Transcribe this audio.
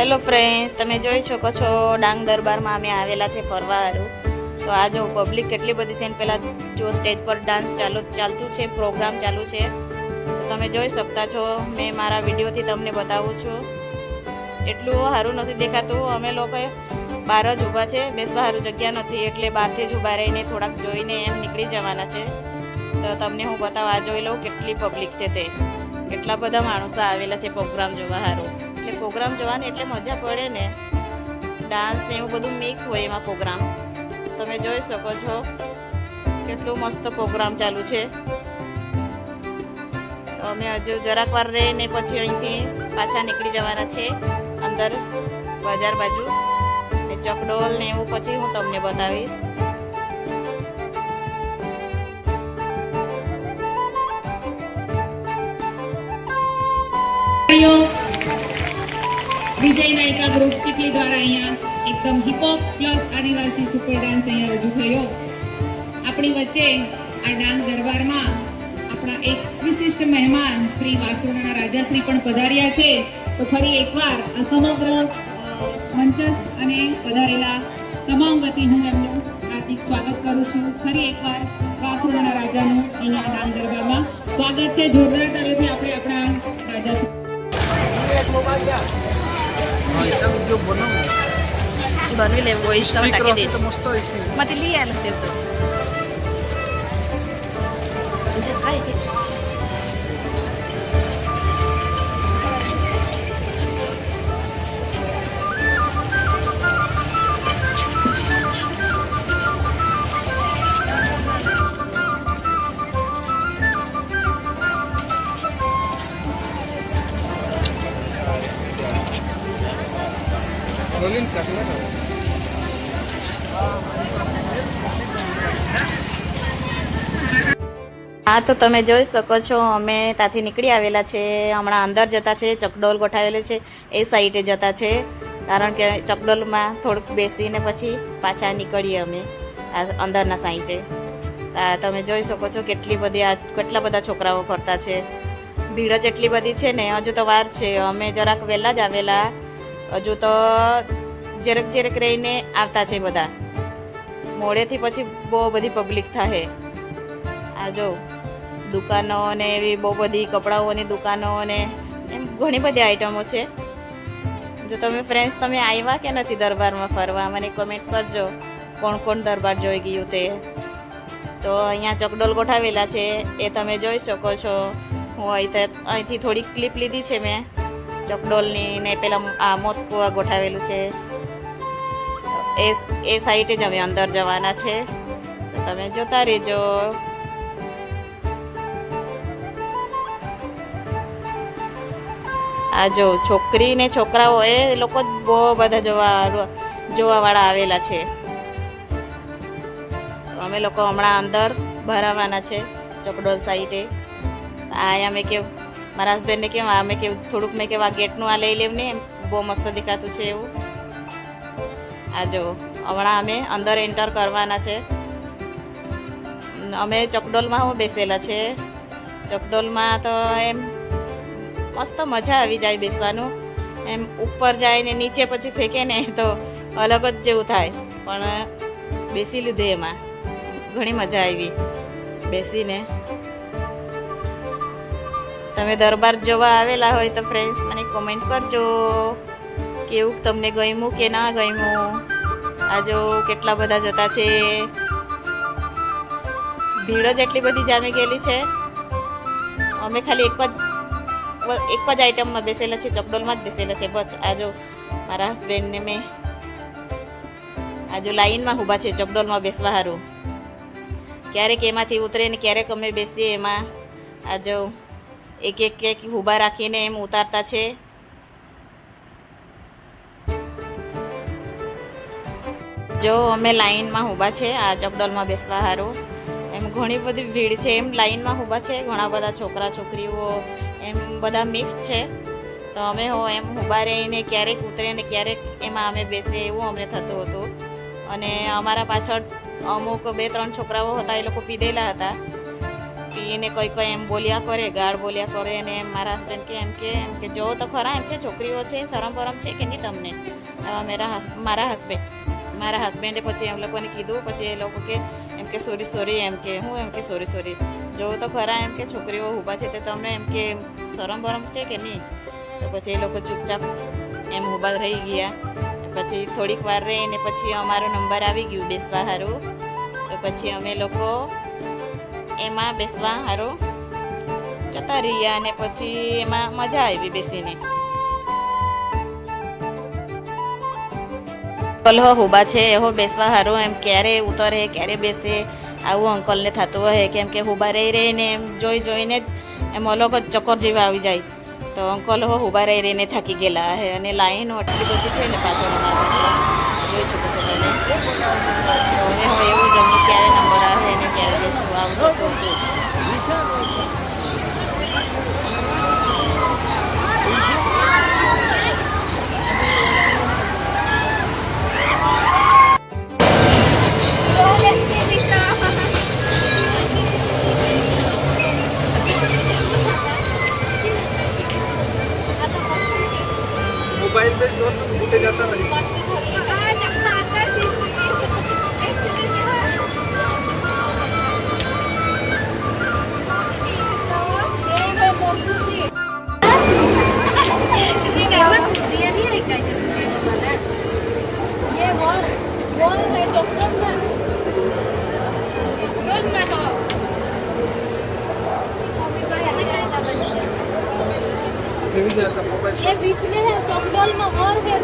Hello friends, તમે જોઈ શકો છો ડાંગ દરબારમાં અમે આવેલા છે ફરવા હારું. તો આ જો પબ્લિક કેટલી બધી છે ને પેલા જો સ્ટેજ પર ડાન્સ ચાલતું છે, પ્રોગ્રામ ચાલુ છે. તો તમે જોઈ શકતા છો, મેં મારા વિડીયોથી તમને બતાવું છું. એટલું સારું નથી દેખાતું. અમે લોકો બહાર જ ઊભા છે, બેસવા સારું જગ્યા નથી એટલે બહારથી જ ઊભા રહીને થોડાક જોઈને એમ નીકળી જવાના છે. તો તમને હું બતાવવા જોઈ લઉં કેટલી પબ્લિક છે તે. કેટલા બધા માણસો આવેલા છે પ્રોગ્રામ જોવા સારું. એટલે પ્રોગ્રામ જોવાની એટલે મજા પડે ને. ડાન્સ ને એવું બધું મિક્સ હોય એમાં પ્રોગ્રામ. તમે જોઈ શકો છો કેટલું મસ્ત પ્રોગ્રામ ચાલુ છે. તો અમે હજુ જરાક વાર રહીને પછી અહીંથી પાછા નીકળી જવાના છે અંદર બજાર બાજુ. ને ચકડોલ ને એવું પછી હું તમને બતાવીશ. વિજય નાયકા ગ્રુપ ચીખલી દ્વારા અહીંયા એકદમ હિપહોપ પ્લસ આદિવાસી સુપર ડાન્સ અહીંયા રજૂ થયો. આપણી વચ્ચે આ ડાંગ દરબારમાં આપણા એક વિશિષ્ટ મહેમાન શ્રી વાસુડાના રાજાશ્રી પણ પધાર્યા છે. તો ફરી એકવાર આ સમગ્ર મંચસ્થ અને પધારેલા તમામ વતી હું એમનું હાર્દિક સ્વાગત કરું છું. ફરી એકવાર વાસુડાના રાજાનું અહીંયા ડાંગ દરબારમાં સ્વાગત છે. જોરદાર તાળીઓથી આપણે આપણા રાજાશ્રી बनवी ले वॉइस का टाकी दे मत लिए आले ते तो झकाय के रोलिंग कसला હા, તો તમે જોઈ શકો છો અમે ત્યાંથી નીકળી આવેલા છે. હમણાં અંદર જતા છે. ચકડોલ ગોઠાવેલી છે એ સાઈડે જતા છે. કારણ કે ચકડોલમાં થોડુંક બેસીને પછી પાછા નીકળીએ અમે આ અંદરના સાઈડે. તમે જોઈ શકો છો કેટલા બધા છોકરાઓ ફરતા છે. ભીડ જ એટલી બધી છે ને. હજુ તો વાર છે. અમે જરાક વહેલા જ આવેલા. હજુ તો જરાક રહીને આવતા છે બધા. મોડેથી પછી બહુ બધી પબ્લિક થાય. આ જો દુકાનો ને એવી બહુ બધી કપડાઓની દુકાનો ને એમ ઘણી બધી આઈટમો છે. જો તમે ફ્રેન્ડ્સ તમે આવ્યા કે નથી દરબારમાં ફરવા, મને કમેન્ટ કરજો કોણ કોણ દરબાર જોઈ ગયું તે. તો અહીંયા ચકડોલ ગોઠાવેલા છે એ તમે જોઈ શકો છો. હું અહીંથી થોડીક ક્લિપ લીધી છે મેં ચકડોલની. ને પેલા આ મોતકુવા ગોઠાવેલું છે એ સાઈડે જ અમે અંદર જવાના છે. તો તમે જોતા રહેજો. આ જો છોકરી ને છોકરાઓ એ લોકો બહુ બધા જોવાવાળા આવેલા છે. અમે લોકો હમણાં અંદર ભરાવાના છે ચકડોલ સાઈડે. આ અમે કેવું મારા હસબન્ડને કેમ અમે કેવું થોડુંક મેં કેવા ગેટનું આ લઈ લેવું ને એમ બહુ મસ્ત દેખાતું છે એવું. આ જો હમણાં અમે અંદર એન્ટર કરવાના છે. અમે ચકડોલમાં હું બેસેલા છે. ચકડોલમાં તો એમ મસ્ત મજા આવી જાય બેસવાનું. એમ ઉપર જાય ને નીચે પછી ફેંકે ને તો અલગ જ જેવું થાય. પણ બેસી લીધે એમાં ઘણી મજા આવી બેસીને. તમે દરબાર જોવા આવેલા હોય તો ફ્રેન્ડ્સ મને કોમેન્ટ કરજો કેવું તમને ગમ્યું કે ના ગમ્યું. આ જો કેટલા બધા જતા છે. ભીડ જ એટલી બધી જામી ગયેલી છે. અમે ખાલી એક જ આઈટમમાં બેસેલા છે, ચકડોલમાં જ બેસેલા છે બસ. આ જો મારા હસબન્ડને મેં આ જો લાઈનમાં ઊભા છે ચકડોલમાં બેસવા સારું. ક્યારેક એમાંથી ઉતરે ને ક્યારેક અમે બેસીએ એમાં. આ જો એક ઊભા રાખીને એમ ઉતારતા છે. જો અમે લાઈનમાં ઊભા છે આ ચકડોલમાં બેસવા સારું. એમ ઘણી બધી ભીડ છે. એમ લાઈનમાં ઊભા છે ઘણા બધા છોકરા છોકરીઓ એમ બધા મિક્સ છે. તો અમે એમ ઊભા રહીને ક્યારેક ઉતરે ને ક્યારેક એમાં અમે બેસીએ એવું અમને થતું હતું. અને અમારા પાછળ અમુક 2-3 છોકરાઓ હતા એ લોકો પીધેલા હતા. પીને કોઈ એમ બોલ્યા કરે, ગાળ બોલ્યા કરે. અને મારા હસબન્ડ કે જો તો ખરા એમ કે છોકરીઓ છે, શરમ પરમ છે કે નહીં તમને? મારા હસબન્ડે પછી એમ લોકોને કીધું. પછી એ લોકો કે એમ કે સોરી એમ કે હું એમ કે સોરી જો તો ખરા એમ કે છોકરીઓ ઊભા છે તે તમને એમ કે શરમ બરમ છે કે નહીં? તો પછી એ લોકો ચૂપચાપ એમ ઊભા રહી ગયા. પછી થોડીક વાર રહીને પછી અમારો નંબર આવી ગયું બેસવા સારું. તો પછી અમે લોકો એમાં બેસવા સારું જતા રહ્યા. અને પછી એમાં મજા આવી બેસીને. અંકલ હો ઊભા છે એહો બેસવા સારું એમ ક્યારે ઉતરે ક્યારે બેસે આવું અંકલને થતું હોય. કેમ કે ઊભા રહીને એમ જોઈને જ એમ અલગ જ ચક્કર જેવા આવી જાય. તો અંકલ હો ઊભા રહીને થાકી ગયેલા હે. અને લાઈનો આટલી બધી છે ને પાછળ અમારા પાસે જોઈ શકો છો તમે. તો હવે હું એવું જમું ક્યારે નંબર આવે અને ક્યારે બેસવું આવું હતું. मोबाइल पे दो तो घूटे जाता नहीं। ये बिजली है चॉकडोल में और है